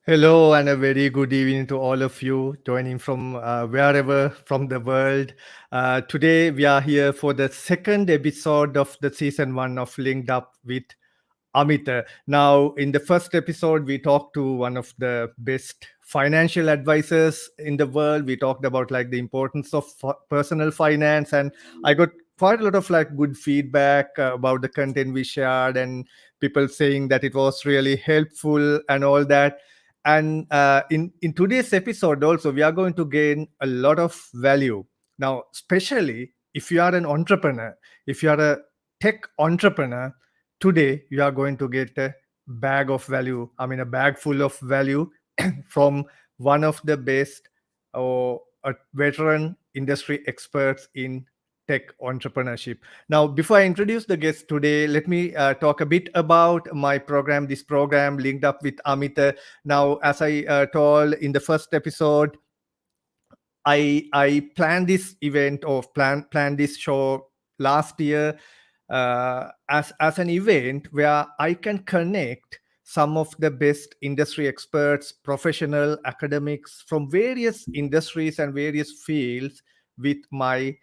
Hello, and a very good evening to all of you joining from wherever from the world. Today, we are here for the second episode of the season one of Linked Up with Amitha. Now, in the first episode, we talked to one of the best financial advisors in the world. We talked about like the importance of personal finance, and I got quite a lot of like good feedback about the content we shared, and people saying that it was really helpful and all that. And in today's episode, also, we are going to gain a lot of value. Now, especially if you are an entrepreneur, if you are a tech entrepreneur, today you are going to get a bag of value. I mean, a bag full of value from one of the best or a veteran industry experts in tech entrepreneurship. Now, before I introduce the guest today, let me talk a bit about my program. This program linked up with Amitha. Now, as I told in the first episode, I planned this event or planned this show last year as an event where I can connect some of the best industry experts, professional academics from various industries and various fields with my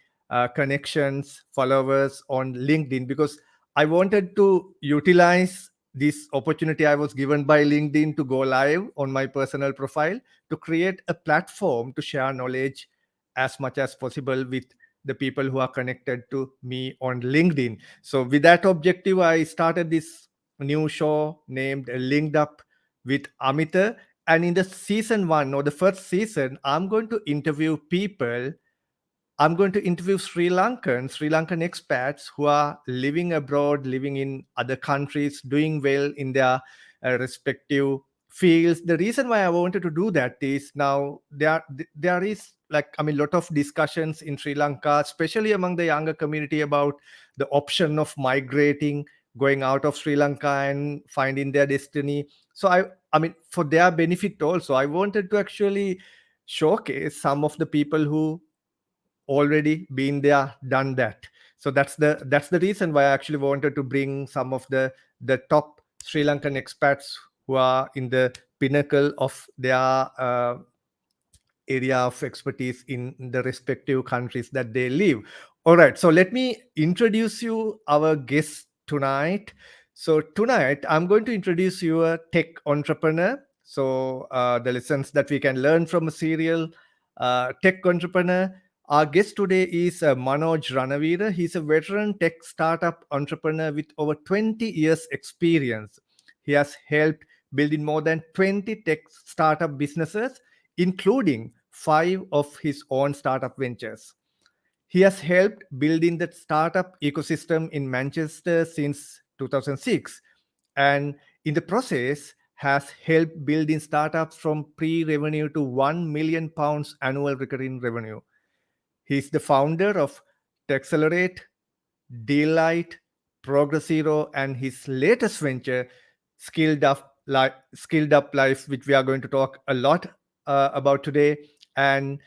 connections, followers on LinkedIn, because I wanted to utilize this opportunity I was given by LinkedIn to go live on my personal profile to create a platform to share knowledge as much as possible with the people who are connected to me on LinkedIn. So, with that objective, I started this new show named Linked Up with Amitha. And in the season one or the first season, I'm going to interview Sri Lankan expats who are living abroad, living in other countries, doing well in their respective fields. The reason why I wanted to do that is now there is like I mean, lot of discussions in Sri Lanka, especially among the younger community, about the option of migrating, going out of Sri Lanka and finding their destiny. So I mean, for their benefit also, I wanted to actually showcase some of the people who already been there, done that. So that's the reason why I actually wanted to bring some of the top Sri Lankan expats who are in the pinnacle of their area of expertise in the respective countries that they live. All right, so let me introduce you our guest tonight. So tonight I'm going to introduce you a tech entrepreneur. So the lessons that we can learn from a serial tech entrepreneur. Our guest today is Manoj Ranaweera. He's a veteran tech startup entrepreneur with over 20 years experience. He has helped build in more than 20 tech startup businesses, including 5 of his own startup ventures. He has helped building the startup ecosystem in Manchester since 2006, and in the process has helped building startups from pre-revenue to £1 million annual recurring revenue. He's the founder of Techcelerate, Lite, Progress Zero, and his latest venture, Skilled Up Life, which we are going to talk a lot about today. And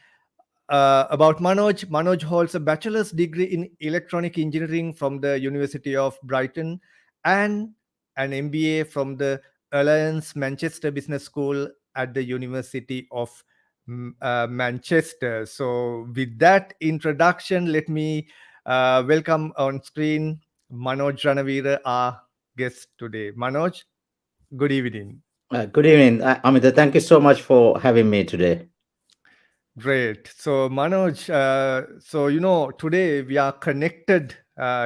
about Manoj. Manoj holds a bachelor's degree in electronic engineering from the University of Brighton and an MBA from the Alliance Manchester Business School at the University of Manchester. So, with that introduction, let me welcome on screen Manoj Ranaweera, our guest today. Manoj, good evening. Good evening, Amitha. Thank you so much for having me today. Great. So, Manoj, today we are connected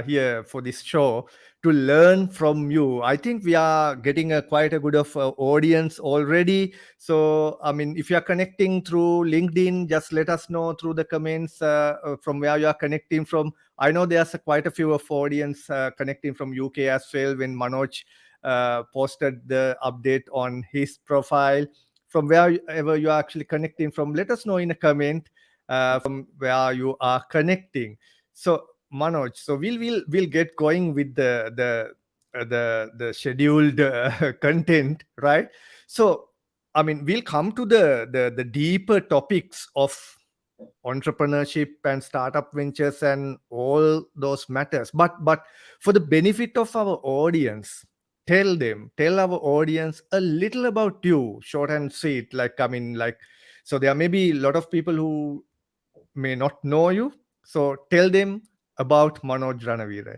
here for this show to learn from you. I think we are getting a quite a good of audience already. So, I mean, if you are connecting through LinkedIn, just let us know through the comments from where you are connecting from. I know there's quite a few of audience connecting from UK as well when Manoj posted the update on his profile. From wherever you are actually connecting from, let us know in a comment from where you are connecting. So, Manoj, so we'll get going with the scheduled content, right? So, I mean, we'll come to the deeper topics of entrepreneurship and startup ventures and all those matters. But for the benefit of our audience, tell our audience a little about you, short and sweet. Like, I mean, like, so there may be a lot of people who may not know you. So tell them about Manoj Ranaweera.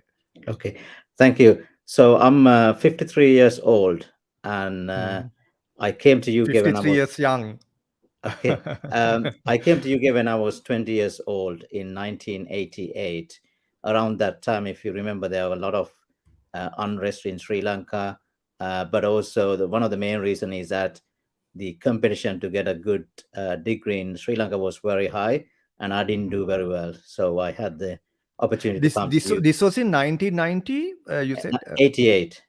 Okay, thank you. So I'm 53 years old, and Mhm. I came to UK when I 53 was years young. okay. I came to UK when I was 20 years old in 1988. Around that time, if you remember, there were a lot of unrest in Sri Lanka, but also one of the main reason is that the competition to get a good degree in Sri Lanka was very high, and I didn't do very well. So I had the opportunity to This come this to this was in 1990. You said 88.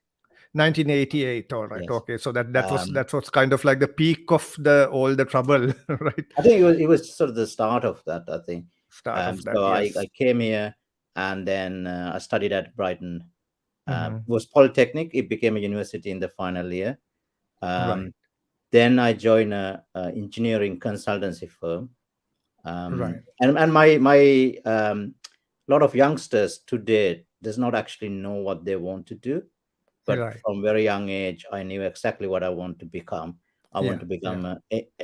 1988. All right. Yes. Okay. So Um, that was kind of like the peak of the all the trouble, right? I think it was sort of the start of that, I think. Start of that. So I Yes. came here, and then I studied at Brighton. Hmm. It was Polytechnic. It became a university in the final year. Right. Um, then I joined a engineering consultancy firm. Right. And my lot of youngsters today does not actually know what they want to do, but Right. from very young age I knew exactly what I want to become. I want Yeah. to Yeah. become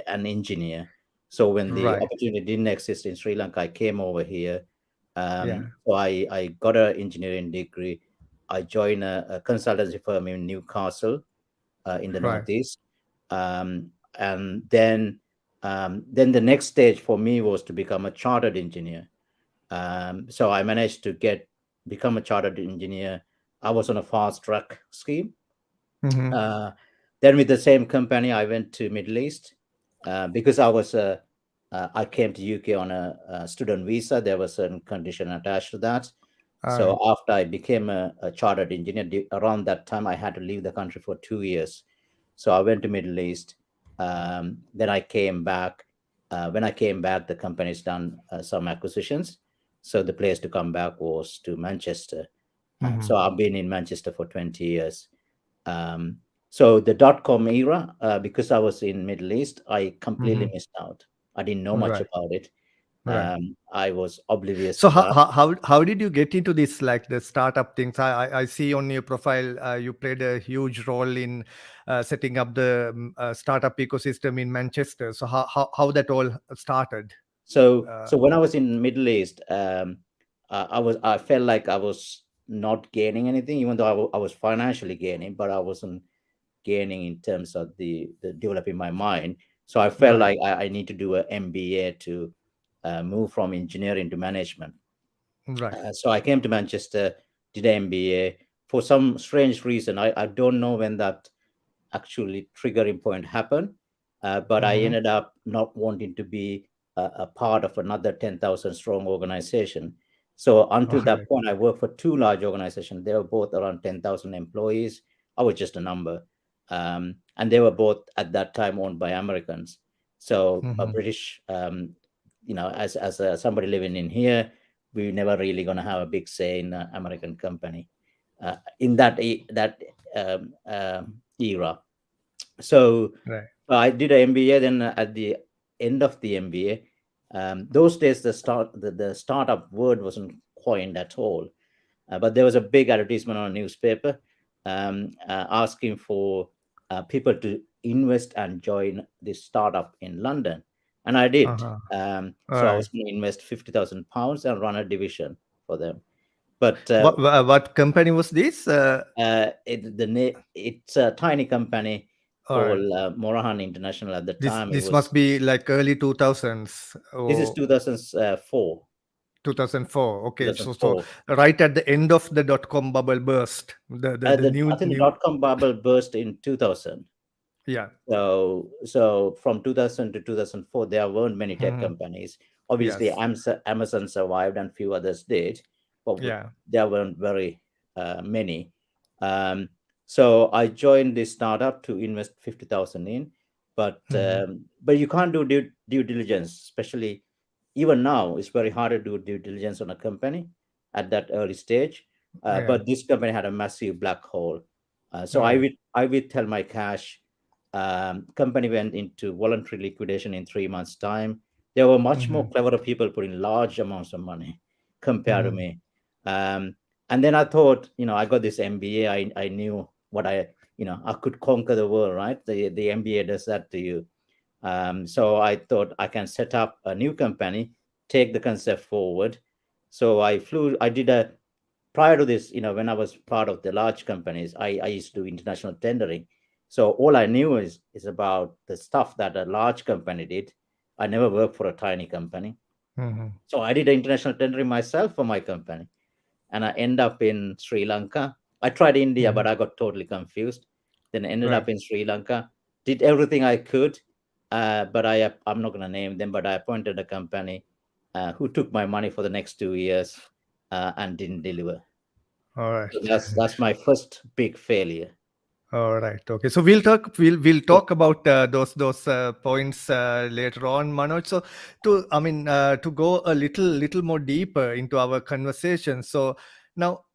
an engineer. So when the Right. opportunity didn't exist in Sri Lanka, I came over here. Yeah. So I got an engineering degree. I joined a consultancy firm in Newcastle, in the Right. northeast. Um, and then um, then the next stage for me was to become a chartered engineer. So I managed to become a chartered engineer. I was on a fast track scheme. Hmm. Uh, then with the same company, I went to Middle East, because I came to UK on a student visa. There was certain condition attached to that. All So right. after I became a chartered engineer, around that time I had to leave the country for 2 years. So I went to Middle East. Then I came back. When I came back, the company's done some acquisitions. So the place to come back was to Manchester. Hmm. So I've been in Manchester for 20 years. Um, so the dot-com era, because I was in Middle East, I completely Hmm. missed out. I didn't know much Right. about it. Right. I was oblivious So to that. how did you get into this, like the startup things? I see on your profile you played a huge role in setting up the startup ecosystem in Manchester. So how that all started? So Uh, when I was in Middle East, I felt like I was not gaining anything, even though I was financially gaining, but I wasn't gaining in terms of the developing my mind. So I felt right. like I need to do an MBA to move from engineering to management. Right. So I came to Manchester, did an MBA. For some strange reason, I don't know when that actually triggering point happened, but I Hmm. ended up not wanting to be a part of another 10,000 strong organization. So All until that right. point, I worked for two large organizations. They were both around 10,000 employees. I was just a number. And they were both at that time owned by Americans. So a Hmm. British, as somebody living in here, we're never really going to have a big say in an American company in that era. So Right. I did an MBA. Then at the end of the MBA, those days the startup word wasn't coined at all, but there was a big advertisement on a newspaper asking for people to invest and join this startup in London, and I did. Uh-huh. All So I right. was going to invest £50,000 and run a division for them. But What company was this? it's a tiny company All right. called Morahan International. At the This time, it this must was be like early 2000s this is or 2004. 2004. Okay, so 2004. right at the end of the dot-com bubble burst, the I think the new dot-com bubble burst in 2000. yeah. So from 2000 to 2004, there weren't many tech Mhm. companies. Obviously, Yes. Amazon survived and few others did, but Yeah. there weren't very many. Um, so I joined this startup to invest 50,000 in, Mhm. but you can't do due diligence, especially even now. It's very hard to do due diligence on a company at that early stage. Yeah. But this company had a massive black hole. So All right. I withheld my cash. Company went into voluntary liquidation in 3 months' time. There were much more Mhm. clever people putting large amounts of money compared to Mhm. me. And then I thought, I got this MBA. I knew what I could conquer the world, right? The MBA does that to you. So I thought I can set up a new company, take the concept forward. So I did a, prior to this, when I was part of the large companies, I used to do international tendering. So all I knew is about the stuff that a large company did. I never worked for a tiny company. Mhm. So I did international tendering myself for my company, and I end up in Sri Lanka. I tried India, but Mhm. I got totally confused. Then I ended Right. up in Sri Lanka, did everything I could, but I'm not going to name them, but I appointed a company who took my money for the next 2 years and didn't deliver. All So right. that's my first big failure. All right. Okay. So we'll So, talk about those points later on, Manoj. So to go a little more deeper into our conversation. So now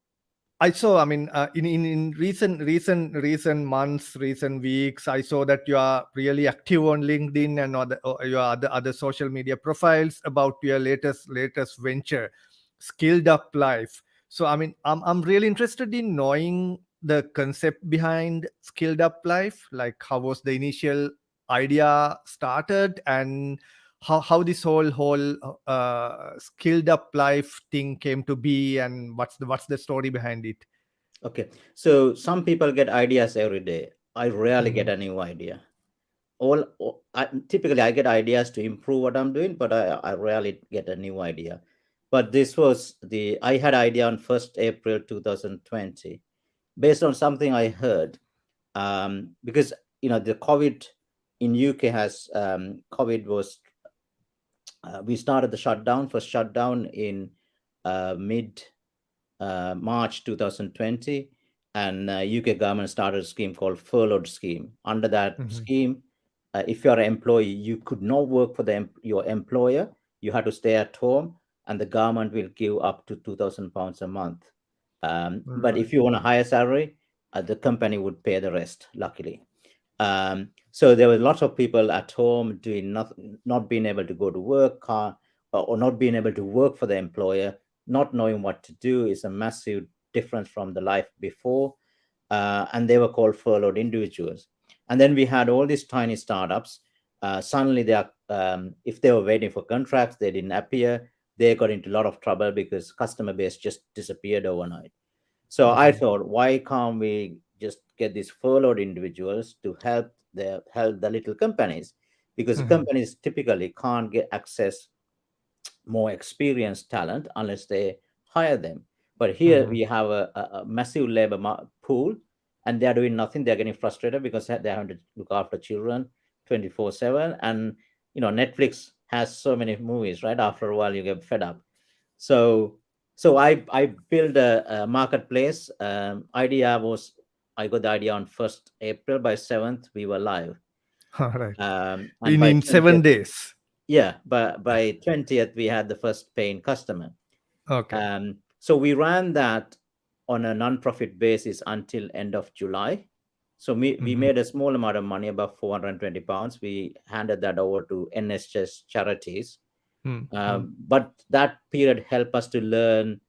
I saw, in recent months, recent weeks, I saw that you are really active on LinkedIn and your other social media profiles about your latest venture, Skilled Up Life. So, I'm really interested in knowing the concept behind Skilled Up Life, like how was the initial idea started, and how this whole Skilled Up Life thing came to be, and what's the story behind it. okay. So some people get ideas every day. I rarely get Mhm. a new idea. Typically I get ideas to improve what I'm doing, but I rarely get a new idea. But this was the I had idea on 1st April 2020, based on something I heard. Because the COVID in UK has COVID was we started the shutdown, first shutdown in mid March 2020, and UK government started a scheme called furloughed scheme. Under that Mhm. scheme, if you're an employee, you could not work for your employer. You had to stay at home, and the government will give up to £2,000 a month. But Right. if you want a higher salary, the company would pay the rest. Luckily, so there were lots of people at home doing nothing, not being able to go to work, or not being able to work for the employer, not knowing what to do. Is a massive difference from the life before. And they were called furloughed individuals. And then we had all these tiny startups. Suddenly, if they were waiting for contracts, they didn't appear. They got into a lot of trouble because customer base just disappeared overnight. So I Mhm. thought, why can't we just get these furloughed individuals to help the little companies? Because the Mhm. companies typically can't get access more experienced talent unless they hire them. But here Mhm. we have a massive pool, and they are doing nothing. They're getting frustrated because they have to look after children 24/7. And Netflix has so many movies, right? After a while, you get fed up. So so I built a marketplace. I got the idea on 1st April. By 7th, we were live. All right. And by In 20th, 7 days. yeah, by 20th, we had the first paying customer. Okay. So we ran that on a non-profit basis until end of July. So we Mhm. made a small amount of money, about £420. We handed that over to NHS charities. Mm, mm. But that period helped us to learn,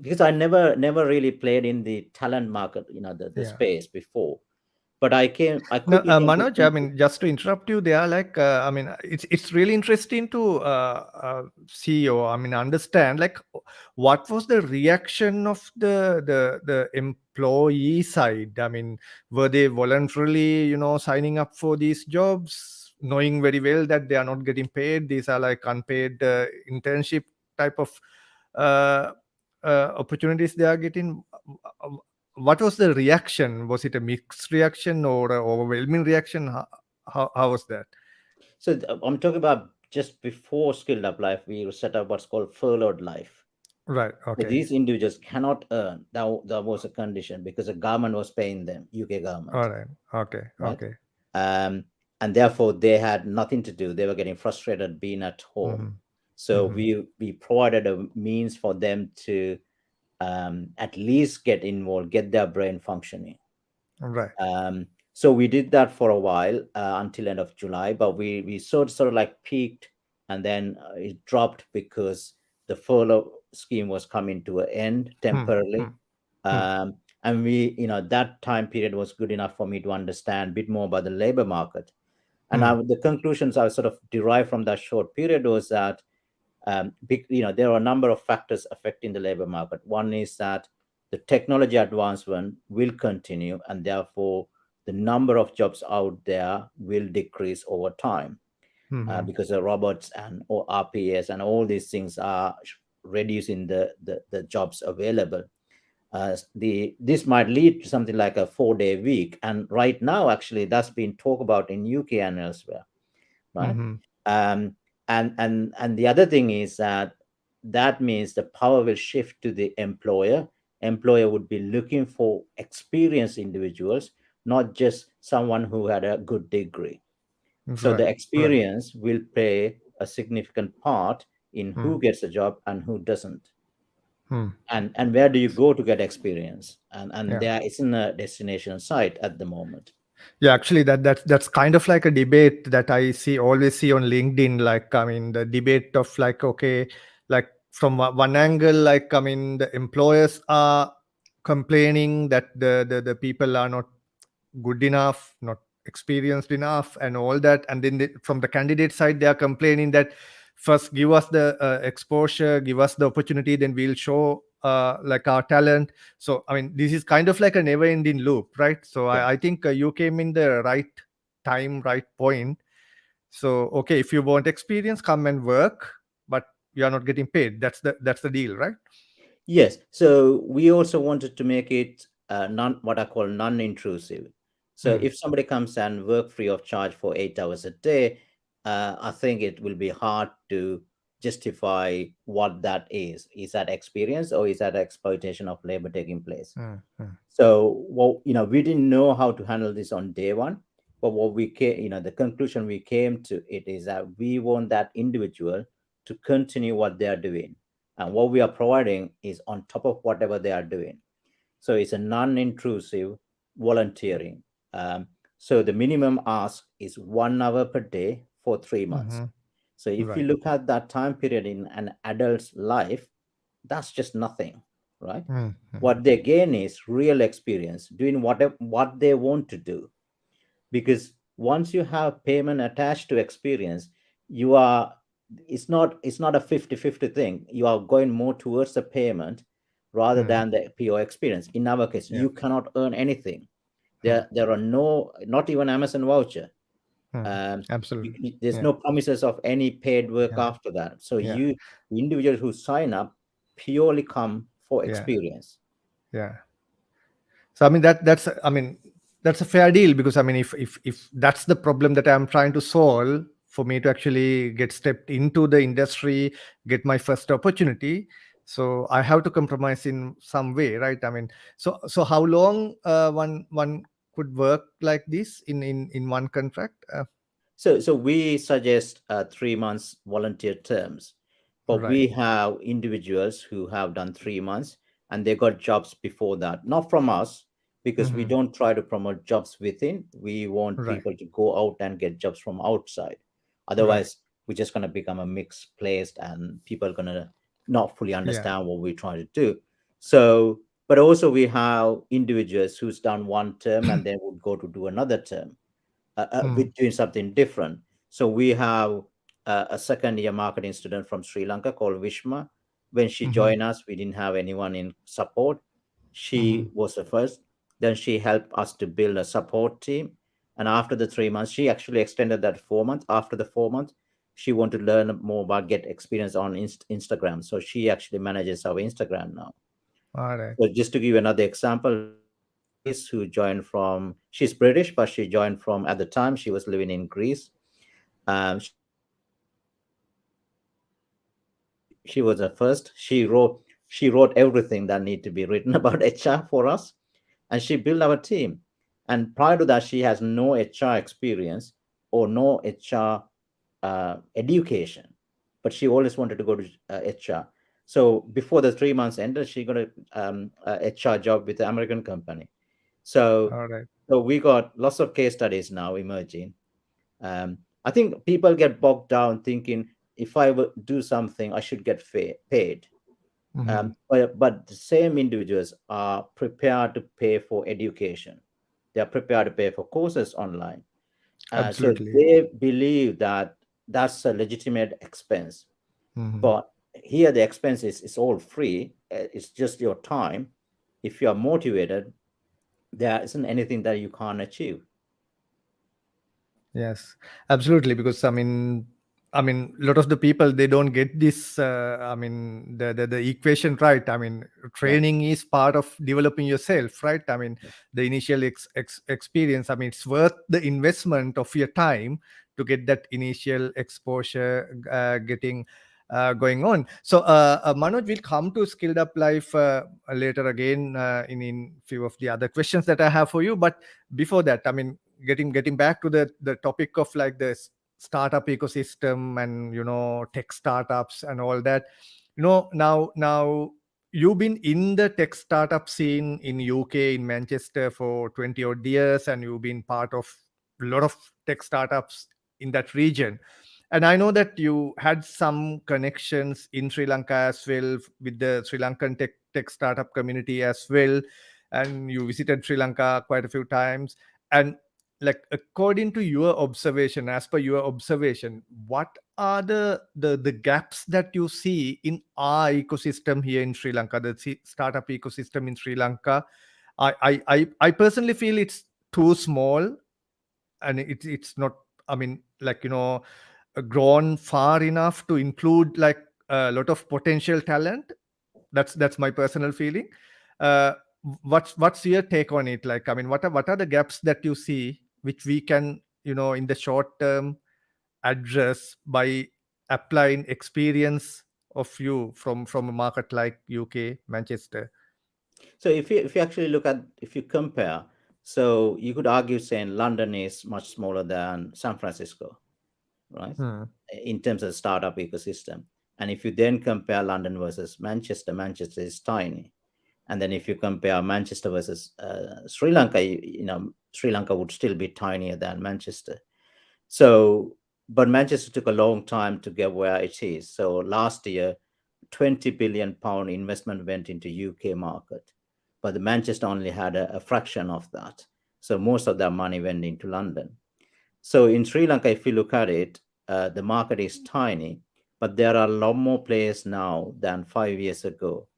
because I never really played in the talent market, the Yeah. space before. But I Now, quickly came to Manoj, see. just to interrupt you there, like, it's really interesting to see or understand, like, what was the reaction of the employee side? Were they voluntarily, signing up for these jobs, knowing very well that they are not getting paid? These are like unpaid internship type of uh, opportunities they are getting. What was the reaction? Was it a mixed reaction or a overwhelming reaction? How was that? So I'm talking about just before Skilled Up Life, we set up what's called furloughed life. Right. So Okay. these individuals cannot earn. That was a condition because the government was paying them, UK government, All right. Okay. right? Okay. Um, and therefore they had nothing to do. They were getting frustrated being at home. Mm-hmm. So Mm-hmm. we provided a means for them to at least get involved, get their brain functioning. Right. So we did that for a while until end of July, but we sort of like peaked, and then it dropped because the furlough scheme was coming to an end Hmm. temporarily. Hmm. Hmm. And that time period was good enough for me to understand a bit more about the labor market. And Hmm. the conclusions I sort of derived from that short period was that there are a number of factors affecting the labor market. One is that the technology advancement will continue, and therefore the number of jobs out there will decrease over time, Hmm. because the robots and or RPS and all these things are reducing the jobs available. This might lead to something like a 4-day week, and right now actually that's been talked about in UK and elsewhere, right? Hmm. um, and the other thing is that that means the power will shift to the employer would be looking for experienced individuals, not just someone who had a good degree. So the Right. Right. experience will play a significant part in Hmm. who gets a job and who doesn't, Hmm. and where do you go to get experience, and Yeah. there isn't a destination site at the moment. Yeah, actually, that's kind of like a debate that I always see on LinkedIn. Like, I mean, the debate of like, okay, like from one angle, like, I mean, the employers are complaining that the people are not good enough, not experienced enough, and all that. And then from the candidate side, they are complaining that first give us the exposure, give us the opportunity, then we'll show like our talent. So I mean, this is kind of like a never ending loop, right? So Yeah. I think you came in the right time, right point. So okay, if you want experience, come and work, but you are not getting paid. That's the deal, right? Yes, so we also wanted to make it what I call non-intrusive. So Hmm. if somebody comes and work free of charge for 8 hours a day, I think it will be hard to justify what that is. Is that experience or is that exploitation of labor taking place? Hmm. Hmm. So, well, we didn't know how to handle this on day one, but what we came, the conclusion we came to it is that we want that individual to continue what they are doing, and what we are providing is on top of whatever they are doing. So it's a non-intrusive volunteering. Um, so the minimum ask is 1 hour per day for 3 months. Hmm. So if you Right. look at that time period in an adult's life, that's just nothing, right? Hmm. Hmm. What they gain is real experience doing what they want to do, because once you have payment attached to experience, you are it's not a 50-50 thing. You are going more towards the payment rather Hmm. than the pure experience. In our case, Yeah. you cannot earn anything. Hmm. There are no, not even Amazon voucher. Hmm. um, Absolutely. there's Yeah. no promises of any paid work Yeah. after that. So Yeah. the individuals who sign up purely come for Yeah. experience. Yeah. So I mean that's a fair deal, because I mean if that's the problem that I'm trying to solve, for me to actually get stepped into the industry, get my first opportunity, so I have to compromise in some way, right? I mean, so how long one could work like this in one contract? So we suggest 3 months volunteer terms, but Right. we have individuals who have done 3 months and they got jobs before that, not from us, because we Hmm. don't try to promote jobs within. We want Right. people to go out and get jobs from outside. Right. Otherwise, we're just going to become a mixed place and people are going to not fully Yeah. understand what we're trying to do. So, but also we have individuals who's done one term and then would go to do another term Hmm. with doing something different. So we have a second year marketing student from Sri Lanka called Vishma. When she Hmm. joined us, we didn't have anyone in support. Hmm. She was the first. Then she helped us to build a support team. And after the 3 months, she actually extended that 4 months. After the 4 months, she wanted to learn more about get experience on Instagram. So she actually manages our Instagram now. All right. So just to give you another example, we have Alice who joined from, she's British, but she joined from, at the time, she was living in Greece. She joined from HR. She was the first. She wrote everything that need to be written about HR for us, and she built our team. And prior to that, she has no HR experience or no HR education, but she always wanted to go to HR. So before the 3 months ended, she got a HR job with the American company. So, All right. so we got lots of case studies now emerging. I think people get bogged down thinking if I would do something, I should get paid. But the same individuals are prepared to pay for education. They are prepared to pay for courses online. So Absolutely. they believe that that's a legitimate expense. But here the expense is all free. It's just your time. If you are motivated, there isn't anything that you can't achieve. Yes, absolutely. Because I mean, a lot of the people they don't get this. I mean, the equation right. I mean, Yeah. training is part of developing yourself, right? I mean, the initial experience. I mean, it's worth the investment of your time to get that initial exposure, getting going on. So, Manoj, will come to Skilled Up Life later again in few of the other questions that I have for you. But before that, I mean, getting back to the topic of like the startup ecosystem and tech startups and all that. Now you've been in the tech startup scene in UK, in Manchester, for 20 odd years, and you've been part of a lot of tech startups in that region. And I know that you had some connections in Sri Lanka as well, with the Sri Lankan tech startup community as well, and you visited Sri Lanka quite a few times. And like, according to your observation, as per your observation, what are the gaps that you see in our ecosystem here in Sri Lanka, the startup ecosystem in Sri Lanka? I personally feel it's too small, and it's not, I mean, like, grown far enough to include like a lot of potential talent. That's my personal feeling. uh what's your take on it? Like, I mean, what are the gaps that you see which we can, in the short term, address by applying experience of you from a market like UK, Manchester? So if you actually look at, if you compare, so you could argue saying London is much smaller than San Francisco, right? Hmm. In terms of startup ecosystem. And if you then compare London versus Manchester, Manchester is tiny. And then if you compare Manchester versus Sri Lanka, Sri Lanka would still be tinier than Manchester. So, but Manchester took a long time to get where it is. So last year, 20 billion pound investment went into UK market, but the Manchester only had a fraction of that. So most of that money went into London. So in Sri Lanka, if you look at it, the market is tiny, but there are a lot more players now than 5 years ago.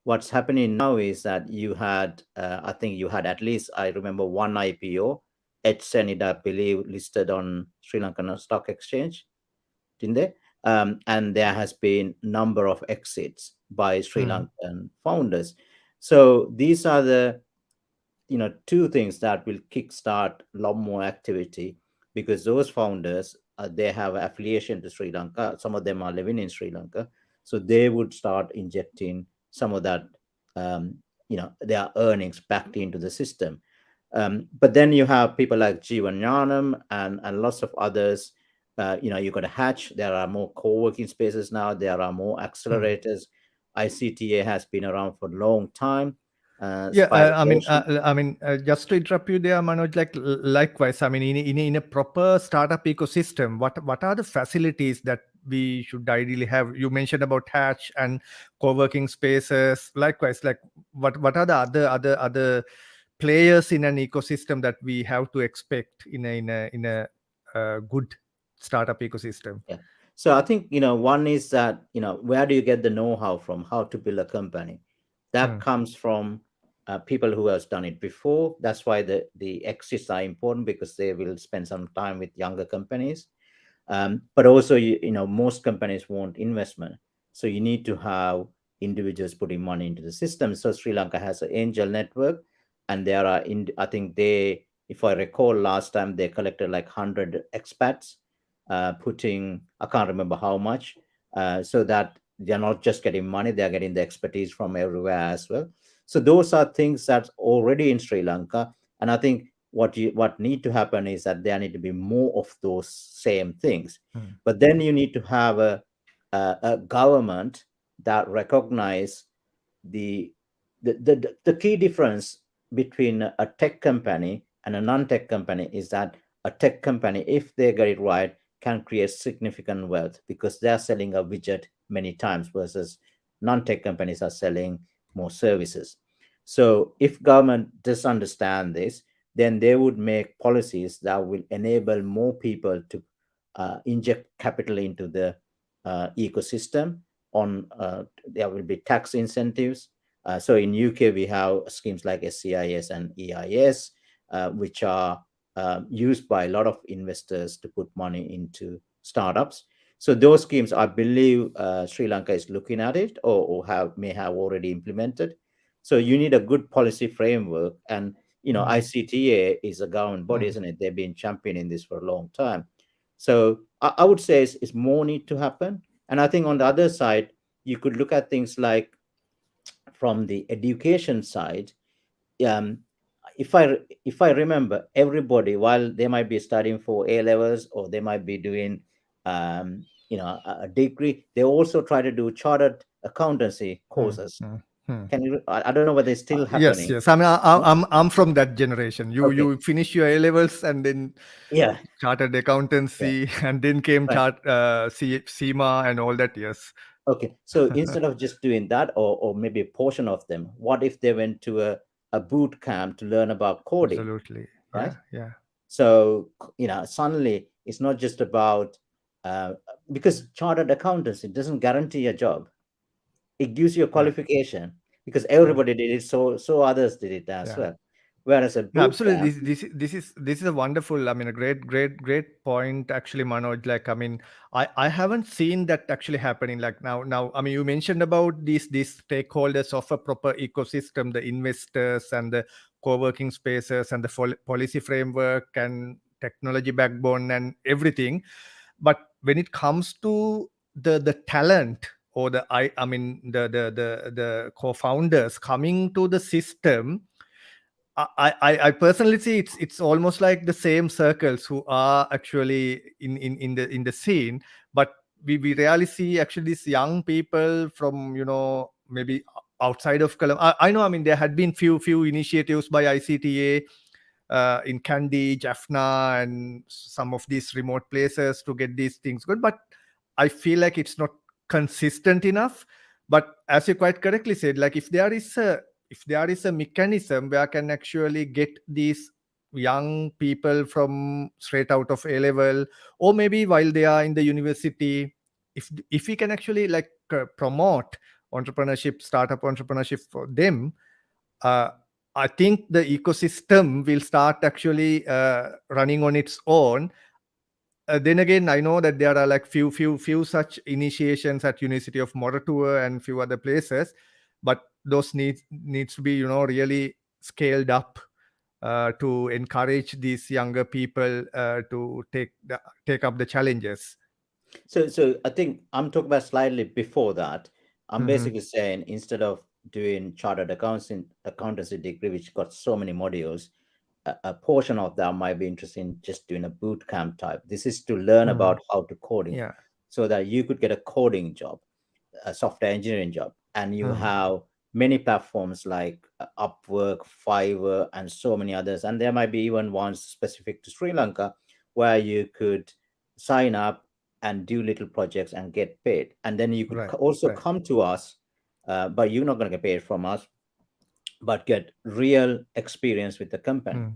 What's happening now is that you had, I think you had at least, I remember one IPO, H01, I believe, listed on Sri Lankan Stock Exchange, didn't they? And there has been number of exits by Sri Hmm. Lankan founders. So these are the two things that will kickstart a lot more activity, because those founders, they have affiliation to Sri Lanka. Some of them are living in Sri Lanka, so they would start injecting some of that, their earnings back into the system. But then you have people like Jivan Yanam and lots of others. You got a Hatch. There are more co-working spaces now. There are more Hmm. accelerators. ICTA has been around for a long time. Yeah, Spider just to interrupt you there, Manoj, like, likewise, I mean, in a proper startup ecosystem, what are the facilities that we should ideally have? You mentioned about Hatch and co-working spaces. Likewise, like, what are the other players in an ecosystem that we have to expect in a good startup ecosystem? Yeah. So I think, one is that, where do you get the know-how from how to build a company? That Hmm. comes from people who has done it before. That's why the exits are important, because they will spend some time with younger companies. But also, most companies want investment. So you need to have individuals putting money into the system. So Sri Lanka has an angel network, and there are, I think if I recall last time, they collected like 100 expats, putting, I can't remember how much, so that they're not just getting money, they're getting the expertise from everywhere as well. So those are things that's already in Sri Lanka. And I think what need to happen is that there need to be more of those same things. Hmm. But then you need to have a government that recognize the the key difference between a tech company and a non-tech company is that a tech company, if they get it right, can create significant wealth because they're selling a widget many times, versus non-tech companies are selling more services. So if government does understand this, then they would make policies that will enable more people to inject capital into the ecosystem. On There will be tax incentives. So in UK we have schemes like SCIS and EIS, which are used by a lot of investors to put money into startups. So those schemes, I believe, Sri Lanka is looking at it, or have may have already implemented. So you need a good policy framework, and Mm, ICTA is a government body, mm, isn't it? They've been championing this for a long time. So I would say it's more need to happen. And I think on the other side, you could look at things like from the education side. um, if I remember, everybody, while they might be studying for A levels, or they might be doing a degree, they also try to do chartered accountancy mm, courses. mm, mm. Can you? I don't know whether it's still Yes, happening. yes. I mean, I'm from that generation. You Okay. you finish your A levels and then Yeah. chartered Yeah. accountancy, and then came Right. SEMA and all that. Yes. Okay. So instead of just doing that, or maybe a portion of them, what if they went to a boot camp to learn about coding, Absolutely. right? Yeah, yeah, So, suddenly it's not just about, uh, because chartered accountancy doesn't guarantee a job. It gives you a yeah, qualification, because yeah, everybody did it, so others did it as yeah. well. Whereas a Yeah, boot absolutely. camp, This is a wonderful. I mean, a great point. Actually, Manoj. Like, I mean, I haven't seen that actually happening. Like now. I mean, you mentioned about these stakeholders of a proper ecosystem, the investors and the co-working spaces and the policy framework and technology backbone and everything. But when it comes to the talent or I mean the co-founders coming to the system, I personally see it's almost like the same circles who are actually in the scene, but we rarely see actually these young people from maybe outside of Colombo. I know, I mean, there had been few initiatives by ICTA in Kandy, Jaffna, and some of these remote places to get these things good. But I feel like it's not consistent enough. But as you quite correctly said, like if there is a mechanism where I can actually get these young people from straight out of A level, or maybe while they are in the university, if we can actually like promote entrepreneurship, startup entrepreneurship for them, uh, I think the ecosystem will start actually running on its own. Then again, I know that there are like few such initiations at University of Moratuwa and few other places, but those needs to be really scaled up to encourage these younger people to take up the challenges. so I think I'm talking about slightly before that. I'm Hmm. basically saying, instead of doing chartered accountancy degree, which got so many modules, a portion of that might be interested in just doing a boot camp type. This is to learn Hmm. about how to coding, Yeah. so that you could get a coding job, a software engineering job. And you Hmm. have many platforms like Upwork, Fiverr, and so many others. And there might be even ones specific to Sri Lanka, where you could sign up and do little projects and get paid. And then you could Right. also Right. come to us, but you're not going to get paid from us, but get real experience with the company. Hmm.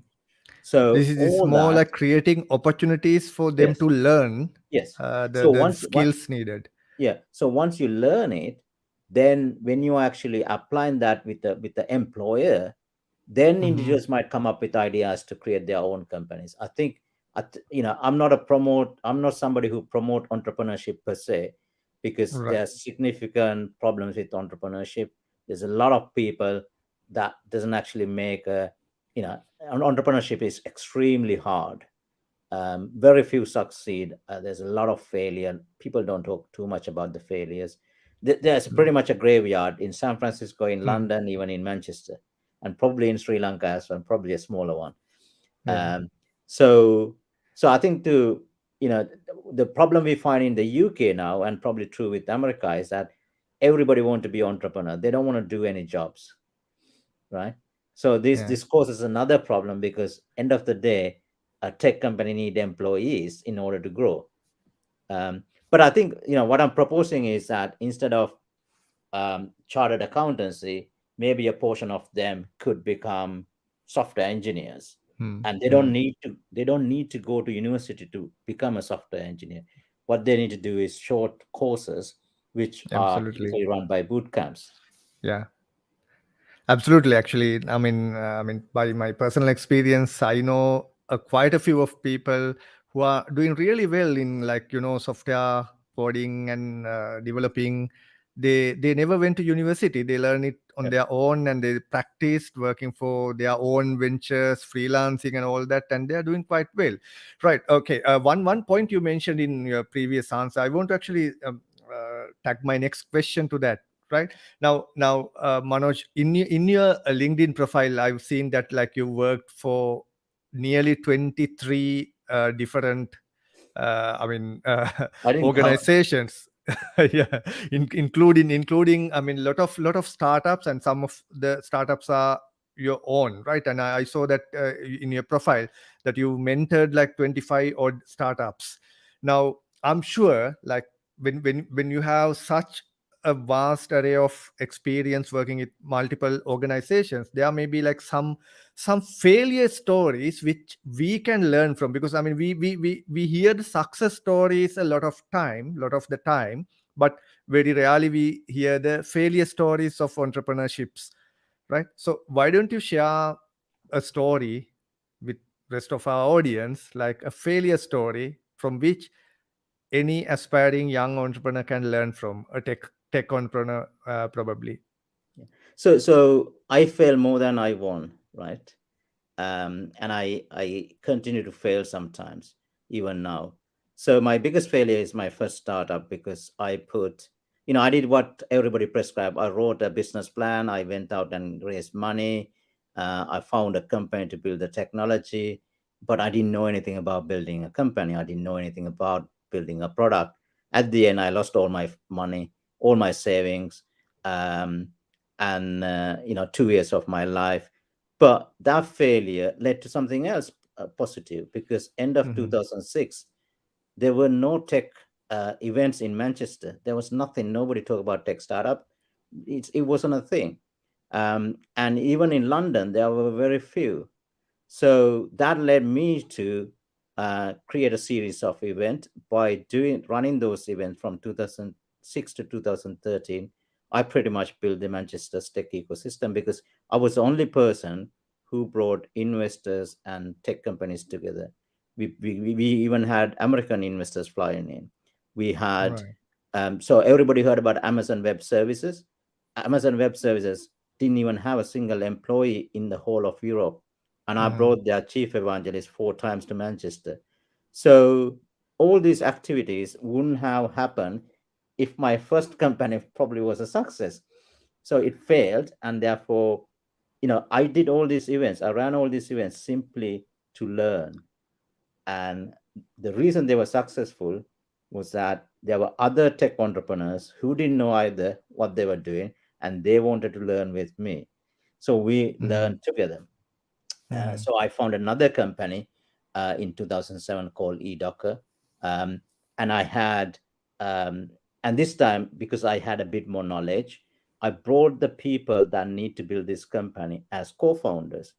So This is all more that, like creating opportunities for them yes, to learn yes. the So the once one, skills needed. yeah, so once you learn it, then when you are actually applying that with the employer, then Hmm. individuals might come up with ideas to create their own companies. I think, I'm not somebody who promote entrepreneurship per se, because Right. there are significant problems with entrepreneurship. There's a lot of people that doesn't actually make a, entrepreneurship is extremely hard. Very few succeed. There's a lot of failure. People don't talk too much about the failures. There's Hmm. pretty much a graveyard in San Francisco, in Hmm. London, even in Manchester, and probably in Sri Lanka as well, probably a smaller one. Yeah. Um, so, so I think you know, the problem we find in the UK now, and probably true with America, is that everybody want to be entrepreneur. They don't want to do any jobs, right? So Yeah. this causes another problem, because end of the day, a tech company need employees in order to grow. But I think, what I'm proposing is that, instead of chartered accountancy, maybe a portion of them could become software engineers, Hmm. and Hmm. they don't need to go to university to become a software engineer. What they need to do is short courses, which are Absolutely. typically run by boot camps. Yeah. Absolutely. Actually, by my personal experience, I know quite a few of people who are doing really well in, like, software coding and developing. They never went to university. They learn it on Yep. their own, and they practiced working for their own ventures, freelancing, and all that. And they are doing quite well. Right. Okay. One point you mentioned in your previous answer, I want to actually tag my next question to that. Right now, Manoj, in your LinkedIn profile, I've seen that, like, you worked for nearly 23 different I didn't count. organizations. Yeah, including, lot of startups, and some of the startups are your own, right? And I saw that in your profile that you mentored like 25 odd startups. Now, I'm sure, like, when you have such a vast array of experience working with multiple organizations, there may be like some failure stories which we can learn from, because we hear the success stories a lot of the time, but very rarely we hear the failure stories of entrepreneurships, right? So why don't you share a story with rest of our audience, like a failure story from which any aspiring young entrepreneur can learn from, a tech entrepreneur, probably. So I fail more than I won, right? And I continue to fail sometimes, even now. So my biggest failure is my first startup, because I did what everybody prescribed. I wrote a business plan. I went out and raised money. I found a company to build the technology, but I didn't know anything about building a company. I didn't know anything about building a product. At the end, I lost all my money, all my savings, um, and 2 years of my life. But that failure led to something else positive, because end of Hmm. 2006, there were no tech events in Manchester. There was nothing. Nobody talked about tech startup. It wasn't a thing. And even in London, there were very few. So that led me to create a series of events. By doing running those events from 2006 to 2013, I pretty much built the Manchester tech ecosystem, because I was the only person who brought investors and tech companies together. We even had American investors flying in. We had Right. so everybody heard about Amazon Web Services. Amazon Web Services didn't even have a single employee in the whole of Europe, and I Hmm. brought their chief evangelist 4 times to Manchester. So all these activities wouldn't have happened if my first company probably was a success. So it failed, and therefore, I did all these events. I ran all these events simply to learn. And the reason they were successful was that there were other tech entrepreneurs who didn't know either what they were doing, and they wanted to learn with me. So we Hmm. learned together. Hmm. So I found another company in 2007 called E02. Um, and I had, and this time, because I had a bit more knowledge, I brought the people that need to build this company as co-founders.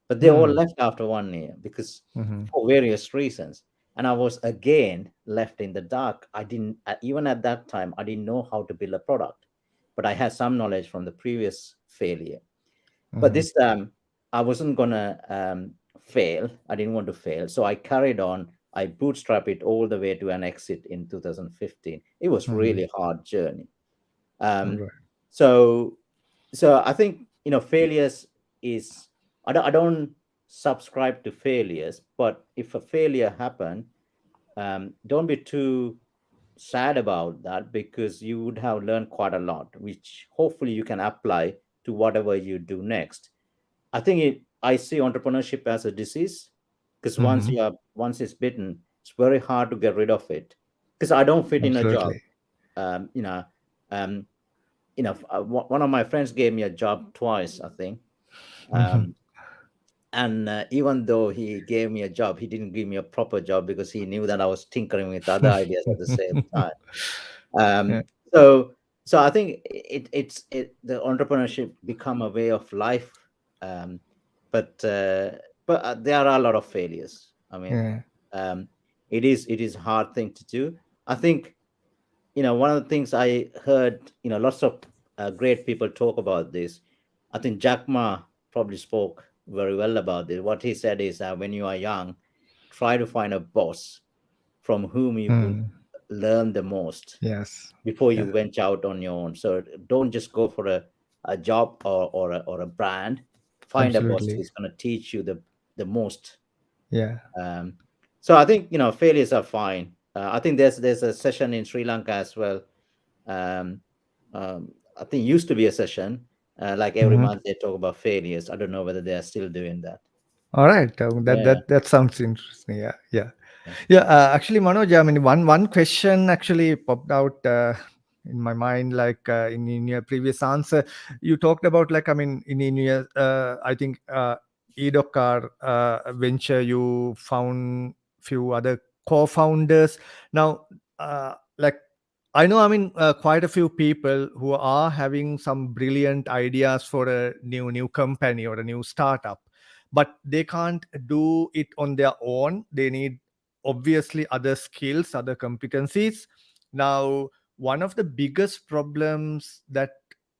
But they all Hmm. left after 1 year, because Hmm. for various reasons. And I was again left in the dark. I didn't, even at that time, I didn't know how to build a product, but I had some knowledge from the previous failure. But Hmm. this time, I wasn't gonna fail. I didn't want to fail, so I carried on. I bootstrapped it all the way to an exit in 2015. It was Hmm. really hard journey. Um, Right. so, so I think failures is I don't subscribe to failures, but if a failure happen, don't be too sad about that, because you would have learned quite a lot, which hopefully you can apply to whatever you do next. I see entrepreneurship as a disease, because Hmm. once it's bitten, it's very hard to get rid of it. Because I don't fit in a job. Absolutely. Um, you know, um, one of my friends gave me a job twice, I think. Hmm. Um, and even though he gave me a job, he didn't give me a proper job, because he knew that I was tinkering with other ideas at the same time. Yeah. Um, so So I think the entrepreneurship become a way of life, um, but there are a lot of failures. I mean, Yeah. um, it is a hard thing to do. I think, one of the things I heard, lots of great people talk about this. I think Jack Ma probably spoke very well about this. What he said is that when you are young, try to find a boss from whom you could Mm. learn the most Yes. before you Yeah. venture out on your own. So don't just go for a job or a brand. Find a boss Absolutely. who's going to teach you the most. Yeah. Um, so I think, failures are fine. I think there's a session in Sri Lanka as well. Um, I think used to be a session, like every Mhm. month they talk about failures. I don't know whether they are still doing that. All right. That Yeah, that sounds interesting. Yeah. Yeah. yeah. Yeah, actually, Manoj, I mean, one question actually popped out in my mind, like in your previous answer, you talked about, like, I mean, in your, I think, Edokar venture, you found few other co-founders. Now, like, I know, I mean, quite a few people who are having some brilliant ideas for a new company or a new startup, but they can't do it on their own. They need obviously other skills, other competencies. Now, one of the biggest problems that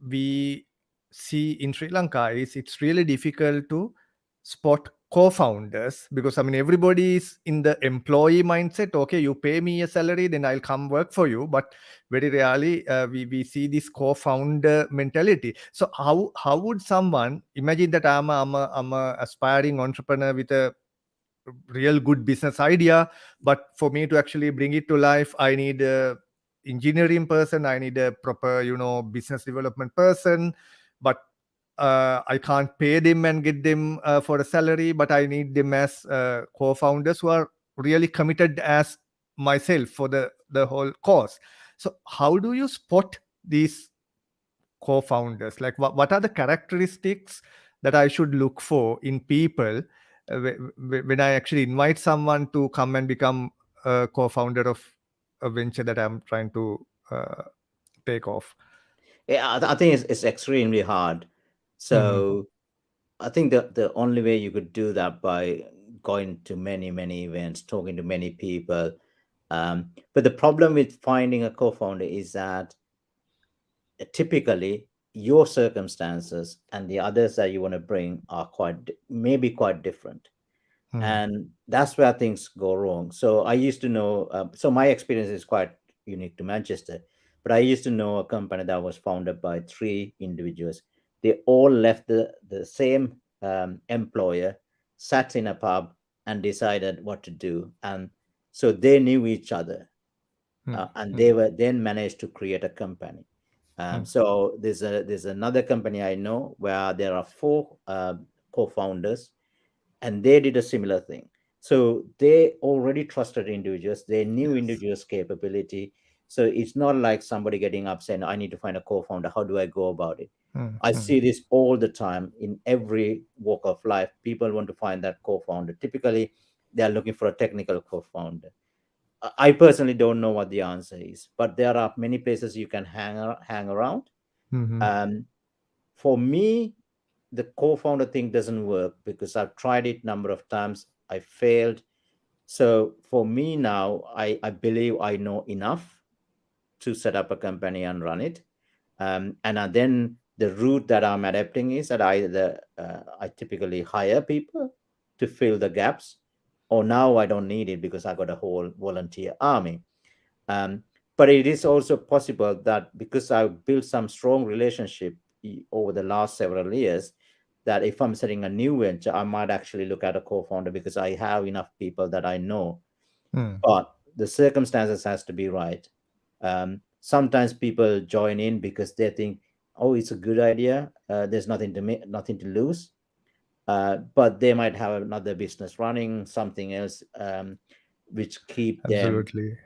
we see in Sri Lanka is it's really difficult to spot co-founders, because I mean everybody is in the employee mindset. Okay, you pay me a salary, then I'll come work for you. But very rarely we see this co-founder mentality. So how would someone imagine that I'm a aspiring entrepreneur with a real good business idea, but for me to actually bring it to life, I need a engineering person, I need a proper, business development person. But I can't pay them and get them for a salary, but I need them as co-founders who are really committed as myself for the whole cause. So how do you spot these co-founders? Like, what are the characteristics that I should look for in people when I actually invite someone to come and become a co-founder of a venture that I'm trying to uh, take off? Yeah, I think it's extremely hard. Hmm. So I think the only way you could do that by going to many events, talking to many people. But the problem with finding a co-founder is that typically your circumstances and the others that you want to bring are maybe quite different, Hmm. and that's where things go wrong. So I used to know, so my experience is quite unique to Manchester, but I used to know a company that was founded by three individuals. They all left the same employer, sat in a pub and decided what to do, and so they knew each other, Hmm. and Hmm. they were then managed to create a company. Hmm. So there's another company I know where there are four co-founders, and they did a similar thing. So they already trusted individuals, they knew Yes. individuals' capability. So it's not like somebody getting up saying, I need to find a co-founder. How do I go about it? Hmm. I Hmm. see this all the time in every walk of life. People want to find that co-founder. Typically, they are looking for a technical co-founder. I personally don't know what the answer is, but there are many places you can hang around. Hmm. Hmm. Um, for me, the co-founder thing doesn't work because I've tried it number of times. I failed. So for me now, I believe I know enough to set up a company and run it. And then the route that I'm adapting is that I typically hire people to fill the gaps, or now I don't need it because I got a whole volunteer army. um, but it is also possible that because I've built some strong relationship over the last several years, that if I'm setting a new venture, I might actually look at a co-founder because I have enough people that I know. Hmm. But the circumstances has to be right. Sometimes people join in because they think, oh, it's a good idea. There's nothing to lose. But they might have another business running, something else, which keep them Absolutely.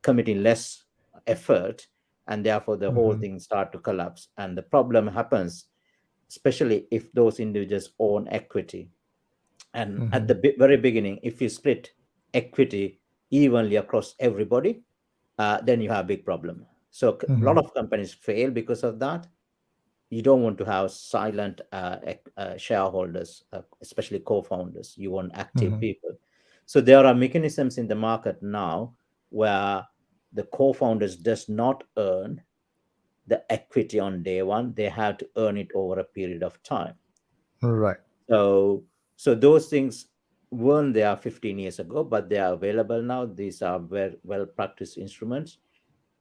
committing less effort, and therefore the whole Hmm. thing start to collapse. And the problem happens, especially if those individuals own equity. And at Hmm. the very beginning, if you split equity evenly across everybody, then you have a big problem. So a lot Mhm. of companies fail because of that. You don't want to have silent shareholders, especially co-founders. You want active Mhm. people. So there are mechanisms in the market now where the co-founders does not earn the equity on day one. They have to earn it over a period of time. Right. So so those things weren't there 15 years ago, but they are available now. These are very well practiced instruments.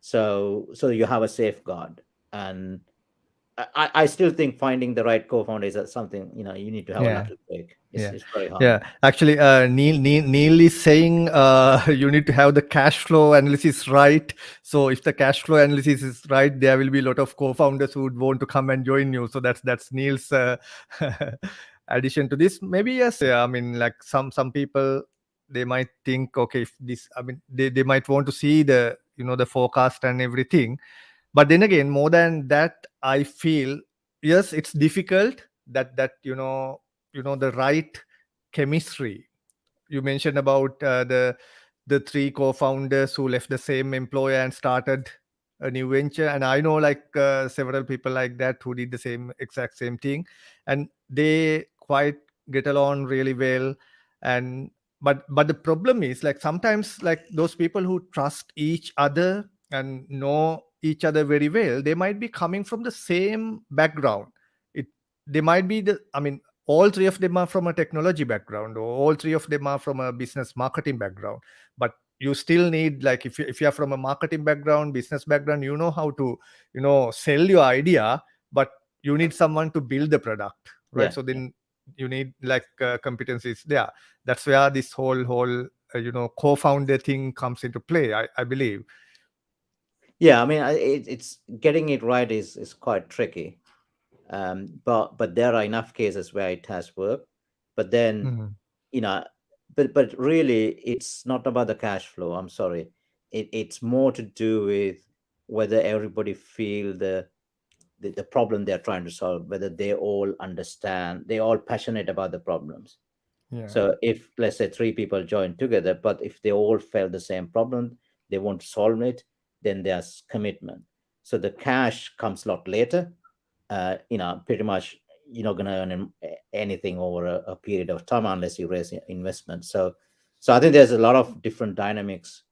So you have a safeguard. And I still think finding the right co-founder is something, you need to have a Yeah. lucky break. It's Yeah, it's very hard. yeah. Actually, Neil is saying you need to have the cash flow analysis right. So if the cash flow analysis is right, there will be a lot of co-founders who would want to come and join you. So that's Neil's addition to this. Maybe yes. Yeah, I mean, like some people, they might think, okay, if this, I mean, they might want to see the the forecast and everything. But then again, more than that, I feel yes, it's difficult that the right chemistry. You mentioned about the three co-founders who left the same employer and started a new venture, and I know like several people like that who did the same exact same thing, and they quite get along really well. And but the problem is like sometimes like those people who trust each other and know each other very well, they might be coming from the same background. it they might be the, I mean, all three of them are from a technology background, or all three of them are from a business marketing background. But you still need, like, if you are from a marketing background, business background, you know how to sell your idea, but you need someone to build the product, right? Yeah, So yeah, then you need like competencies there. That's where this whole co-founder thing comes into play, I believe. yeah. I mean, it's getting it right is quite tricky. But there are enough cases where it has worked. But then, Mhm. you know, but really, it's not about the cash flow. I'm sorry. It's more to do with whether everybody feel the problem they're trying to solve, whether they all understand, they all passionate about the problems. Yeah. So if, let's say, three people join together, but if they all felt the same problem, they want to solve it, then there's commitment. So the cash comes a lot later. Pretty much you're not going to earn anything over a period of time unless you raise investment. So I think there's a lot of different dynamics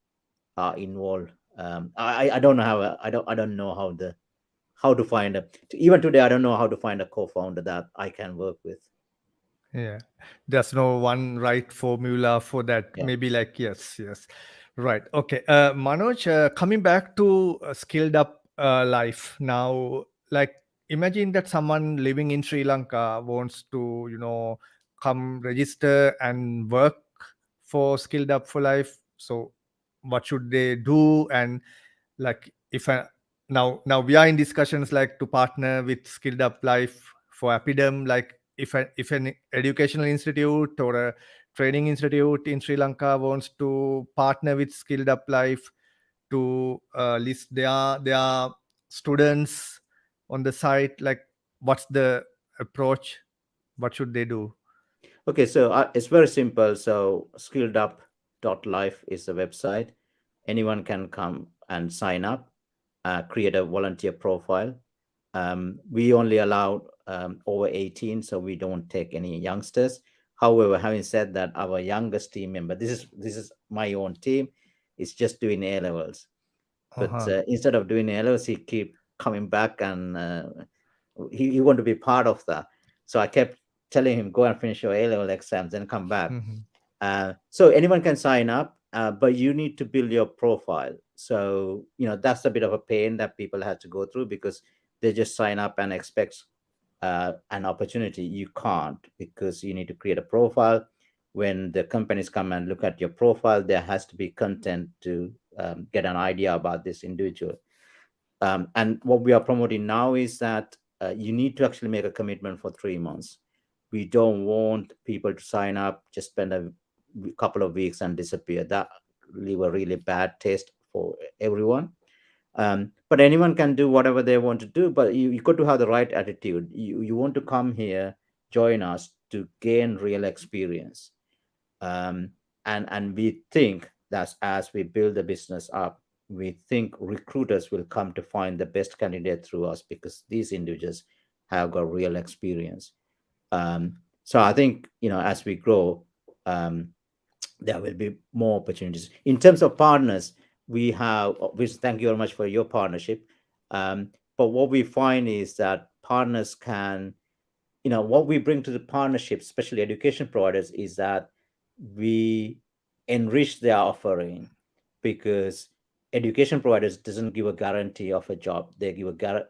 involved. I don't know I don't know how to find a, even today I don't know how to find a co-founder that I can work with. Yeah, there's no one right formula for that. Yeah. Maybe like yes, yes, right. Okay, Manoj, coming back to skilled up life now. Like, imagine that someone living in Sri Lanka wants to, come register and work for skilled up for life. So, what should they do? And like, if I, now we are in discussions like to partner with skilled up life for Epidem. Like, if an educational institute or a training institute in Sri Lanka wants to partner with skilled up life to list their students on the site, like, what's the approach? What should they do? Okay, so it's very simple. So SkilledUp.life is the website. Anyone can come and sign up, create a volunteer profile. We only allow over 18, so we don't take any youngsters. However, having said that, our youngest team member, this is my own team, is just doing A levels. But Uh-huh. instead of doing A levels, he keep coming back, and he want to be part of that. So I kept telling him, go and finish your A level exams and come back. Hmm. So anyone can sign up, but you need to build your profile. So that's a bit of a pain that people have to go through, because they just sign up and expect an opportunity. You can't, because you need to create a profile. When the companies come and look at your profile, there has to be content to get an idea about this individual. And what we are promoting now is that you need to actually make a commitment for 3 months. We don't want people to sign up, just spend a couple of weeks and disappear. That leave a really bad taste for everyone. But anyone can do whatever they want to do, but you got to have the right attitude. You want to come here, join us to gain real experience. um, and we think that as we build the business up, we think recruiters will come to find the best candidate through us because these individuals have got real experience. So I think, as we grow, um, there will be more opportunities. In terms of partners, we have, which thank you very much for your partnership. Um, but what we find is that partners can, what we bring to the partnership, especially education providers, is that we enrich their offering, because education providers doesn't give a guarantee of a job. They give a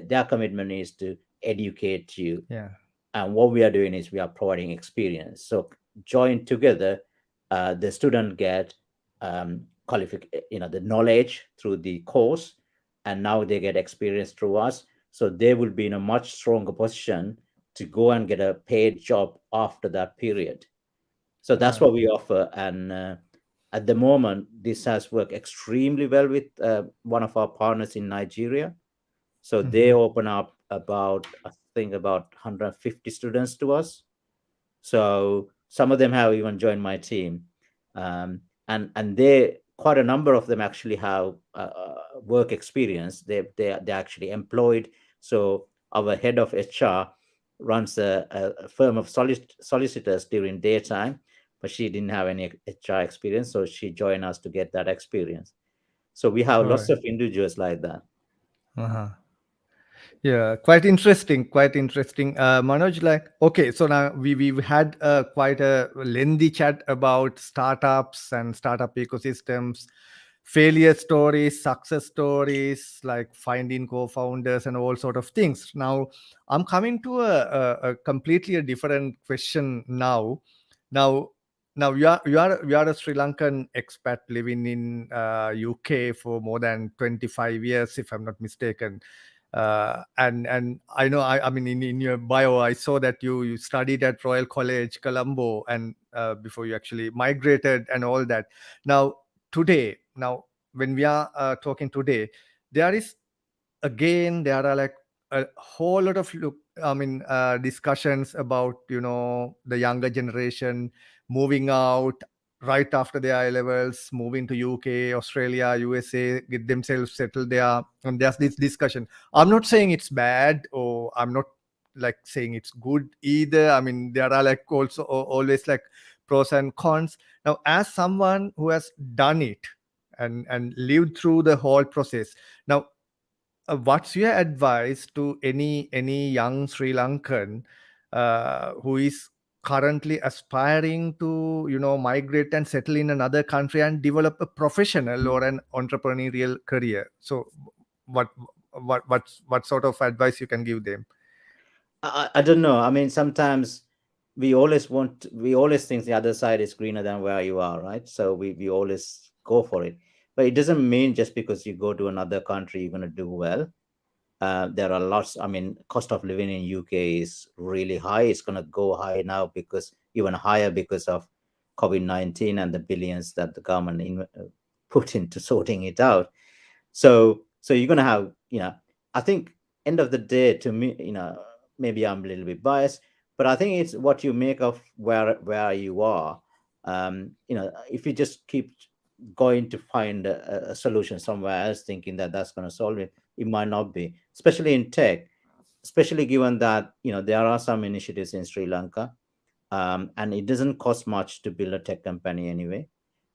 their commitment is to educate you, Yeah. and what we are doing is we are providing experience. So join together, the student get the knowledge through the course, and now they get experience through us, so they will be in a much stronger position to go and get a paid job after that period. So that's Uh, what we offer. And at the moment, this has worked extremely well with one of our partners in Nigeria. So they mhm. open up about, I think, about 150 students to us. So some of them have even joined my team, and they, quite a number of them actually have work experience. They're actually employed. So our head of HR runs a firm of solicitors during daytime, but she didn't have any HR experience, so she joined us to get that experience. So we have All lots right. of individuals like that. Uh-huh. Yeah, quite interesting. Quite interesting. Manoj, like, okay, so now we've had quite a lengthy chat about startups and startup ecosystems, failure stories, success stories, like finding co-founders and all sort of things. Now, I'm coming to a completely a different question now. Now, now you are a Sri Lankan expat living in UK for more than 25 years, if I'm not mistaken. And I know I mean in your bio I saw that you studied at Royal College Colombo and before you actually migrated and all that. Now now when we are talking today, there is again there are like a whole lot of discussions about the younger generation moving out right after their I levels, moving to UK, Australia, USA, get themselves settled there. And there's this discussion. I'm not saying it's bad, or I'm not like saying it's good either. I mean, there are like also always like pros and cons. Now, as someone who has done it and lived through the whole process, now what's your advice to any young Sri Lankan who is currently aspiring to migrate and settle in another country and develop a professional or an entrepreneurial career? So what what sort of advice you can give them? I don't know. I mean, sometimes we always think the other side is greener than where you are, right? So we always go for it. But it doesn't mean just because you go to another country, you're going to do well. There are lots, I mean, cost of living in UK is really high. It's going to go high now, because even higher because of COVID-19 and the billions that the government put into sorting it out. So you're gonna have, I think, end of the day, to me, maybe I'm a little bit biased, but I think it's what you make of where you are. If you just keep going to find a solution somewhere else, thinking that that's going to solve it, it might not be. Especially in tech, especially given that there are some initiatives in Sri Lanka, and it doesn't cost much to build a tech company anyway.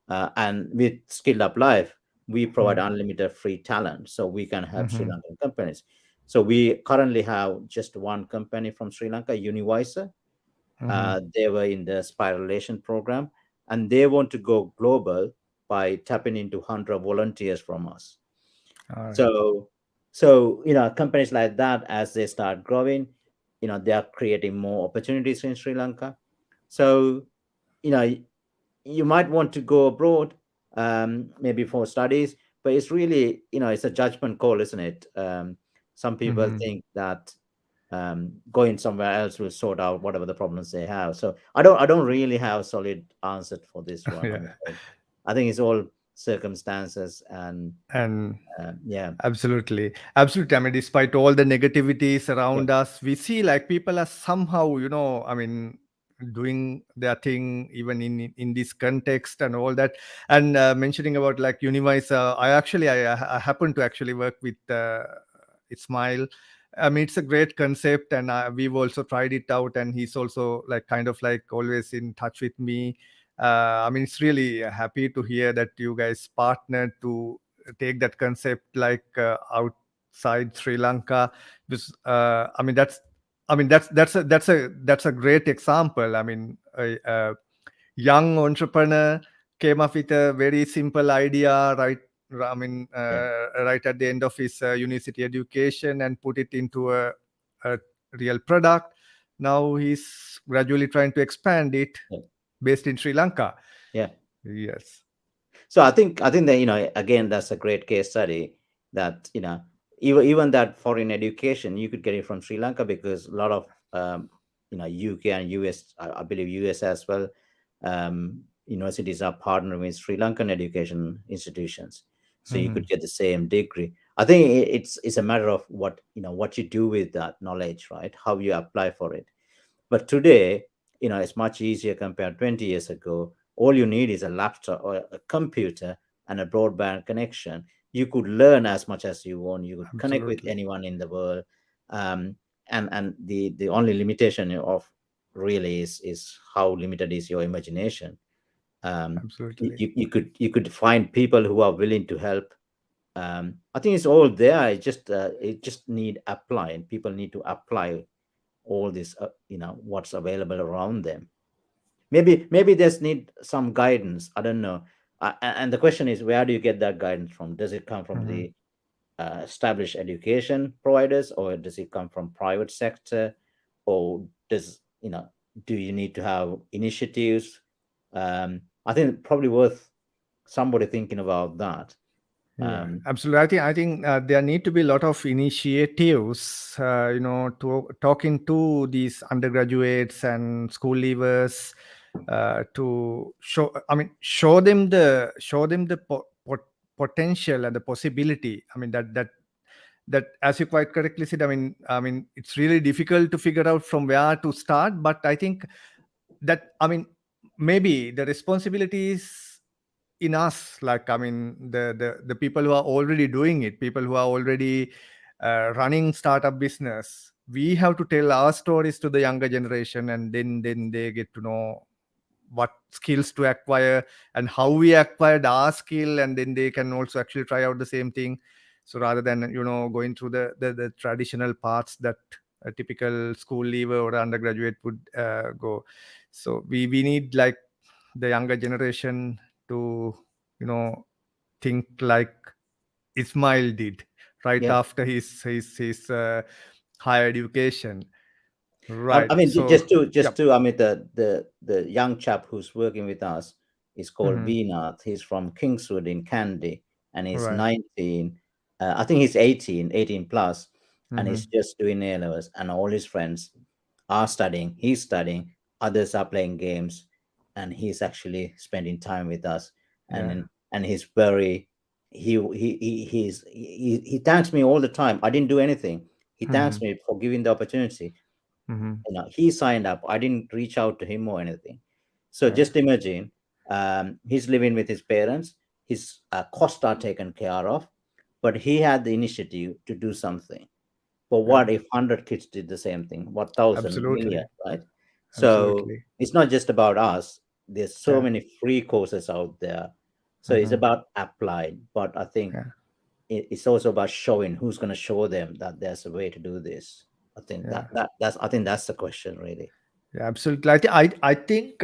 And with SkilledUp Life, we provide unlimited free talent, so we can help Sri Mm-hmm. Lankan companies. So we currently have just one company from Sri Lanka, Univisor. Mm-hmm. They were in the Spiralation program, and they want to go global by tapping into 100 volunteers from us. All right. So companies like that, as they start growing, they are creating more opportunities in Sri Lanka. So you know you might want to go abroad, maybe for studies, but it's really, it's a judgment call, isn't it? Some people Mm-hmm. think that going somewhere else will sort out whatever the problems they have. So I don't really have a solid answer for this one, I'm Yeah. afraid. I think it's all circumstances, and And yeah. absolutely. Absolutely. I mean, despite all the negativities Yeah. around us, we see like people are somehow, I mean, doing their thing even in this context and all that. And mentioning about like Univisa, I happen to actually work with Ismail. I mean, it's a great concept, and we've also tried it out. And he's also like kind of like always in touch with me. I mean, it's really happy to hear that you guys partnered to take that concept like outside Sri Lanka. Because that's a great example. I mean, a young entrepreneur came up with a very simple idea, right? I mean, Yeah, right at the end of his university education, and put it into a real product. Now he's gradually trying to expand it, yeah, based in Sri Lanka. yeah. Yes. So I think that again that's a great case study that even that foreign education you could get it from Sri Lanka because a lot of UK and US, I believe US as well, universities are partnering with Sri Lankan education institutions, so you Hmm. could get the same degree. I think it's a matter of what you do with that knowledge, right? How you apply for it. But today, it's much easier compared 20 years ago. All you need is a laptop or a computer and a broadband connection. You could learn as much as you want. You could connect with Absolutely. anyone in the world. Um, and the only limitation of really is how limited is your imagination. Absolutely. You could find people who are willing to help. I think it's all there. It just need apply, and people need to apply all this what's available around them. Maybe there's need some guidance, I don't know. And the question is, where do you get that guidance from? Does it come from Hmm. the established education providers, or does it come from private sector, or do you need to have initiatives? I think probably worth somebody thinking about that. Yeah, um, absolutely. I think there need to be a lot of initiatives, to talking to these undergraduates and school leavers, to show. I mean, show them the potential and the possibility. I mean, that as you quite correctly said. I mean, it's really difficult to figure out from where to start. But I think that, I mean, maybe the responsibility is in us. Like, I mean, the people who are already doing it, people who are already running startup business, we have to tell our stories to the younger generation, and then they get to know what skills to acquire and how we acquired our skill, and then they can also actually try out the same thing. So rather than going through the traditional paths that a typical school leaver or undergraduate would go. So we need like the younger generation to you know think like Ismail did right yeah. after his higher education. I Right. mean, So just yep. to, I mean, the young chap who's working with us is called Hmm. Binath. He's from Kingswood in Kandy, and he's Right. 19. I think he's 18 plus, and Hmm. he's just doing A levels, and all his friends are studying. He's studying. Others are playing games, and he's actually spending time with us. Yeah. And he's very he thanks me all the time. I didn't do anything. He thanks Hmm. me for giving the opportunity. Hmm. He signed up. I didn't reach out to him or anything. So Yeah. just imagine, he's living with his parents. His costs are taken care of, but he had the initiative to do something. But what Yeah. if 100 kids did the same thing? What thousand million, Absolutely. right? So Absolutely. it's not just about us. There's so Yeah. many free courses out there. So it's Hmm. about applied, but I think Yeah. it's also about showing who's going to show them that there's a way to do this. I think Yeah. that's the question really. Yeah, absolutely. I think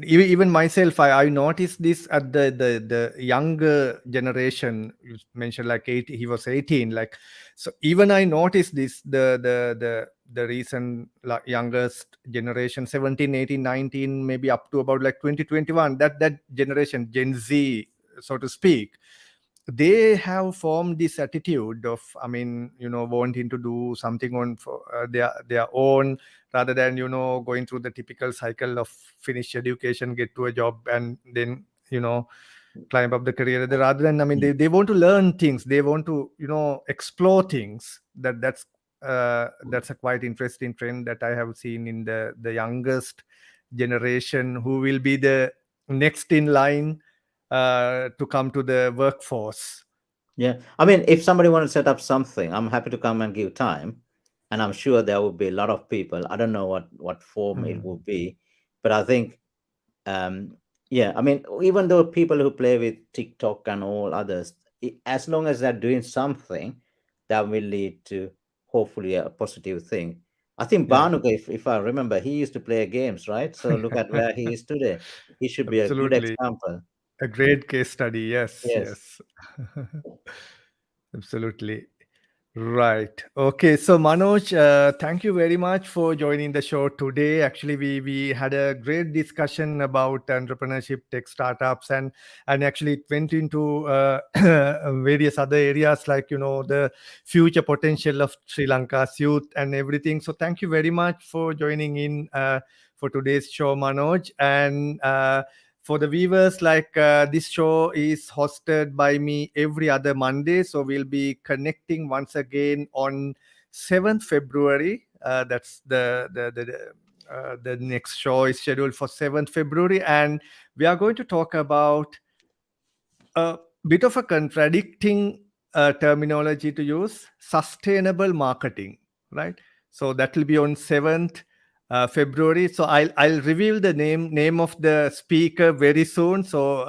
even myself, I noticed this at the younger generation. You mentioned like he was 18. Like, so even I noticed this the recent like, youngest generation, 17, 18, 19, maybe up to about like 2021. That generation, Gen Z, so to speak, they have formed this attitude of, I mean, wanting to do something on for their own, rather than going through the typical cycle of finish education, get to a job, and then climb up the career. Rather than, I mean, Mm. they want to learn things, they want to explore things. That's a quite interesting trend that I have seen in the youngest generation who will be the next in line to come to the workforce. Yeah. I mean, if somebody wants to set up something, I'm happy to come and give time. And I'm sure there will be a lot of people. I don't know what form it will be, but I think, um, yeah, I mean, even though people who play with TikTok and all others, as long as they're doing something, that will lead to hopefully a positive thing. I think Yeah, Banuka, if I remember, he used to play games, right? So look at where he is today. He should be a good absolutely. example. A great case study. Yes, Yes. yes. Absolutely. Right. Okay. So Manoj, thank you very much for joining the show today. Actually, we had a great discussion about entrepreneurship, tech startups, and actually it went into various other areas like the future potential of Sri Lanka's youth and everything. So thank you very much for joining in for today's show, Manoj. And for the viewers, like this show is hosted by me every other Monday, so we'll be connecting once again on 7th February. That's the next show is scheduled for 7th February, and we are going to talk about a bit of a contradicting terminology to use: sustainable marketing, right? So that will be on 7th February. So I'll reveal the name of the speaker very soon. So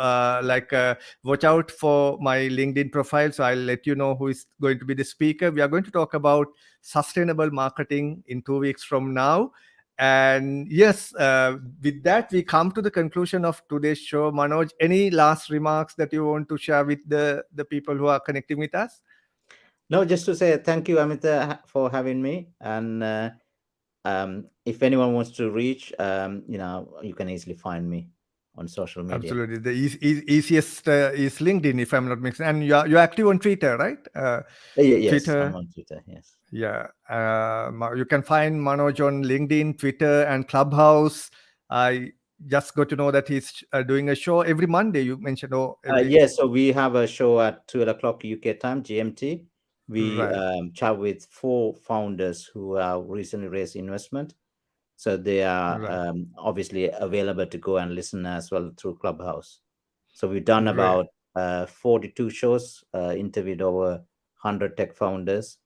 watch out for my LinkedIn profile. So I'll let you know who is going to be the speaker. We are going to talk about sustainable marketing in 2 weeks from now. And yes, with that, we come to the conclusion of today's show. Manoj, any last remarks that you want to share with the people who are connecting with us? No, just to say thank you, Amitha, for having me. And if anyone wants to reach, you can easily find me on social media. Absolutely. The easiest is LinkedIn, if I'm not mistaken. And you're active on Twitter, right? Yes, I'm Twitter. on Twitter. Yes. Yeah. You can find Manoj on LinkedIn, Twitter, and Clubhouse. I just got to know that he's doing a show every Monday. You mentioned, every. Yes, so we have a show at 12 o'clock UK time, GMT. We Right. chat with four founders who have recently raised investment. So they are Right. obviously available to go and listen as well through Clubhouse. So we've done Great. about 42 shows, interviewed over 100 tech founders.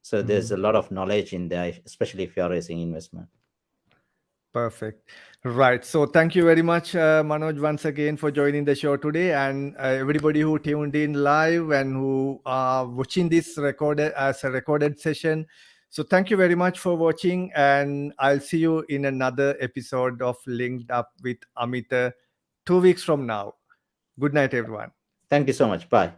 So there's a lot of knowledge in there, especially if you're raising investment. Perfect. Right. So thank you very much, Manoj, once again for joining the show today, and everybody who tuned in live and who are watching this recorded as a recorded session. So thank you very much for watching, and I'll see you in another episode of Linked Up with Amitha 2 weeks from now. Good night, everyone. Thank you so much. Bye.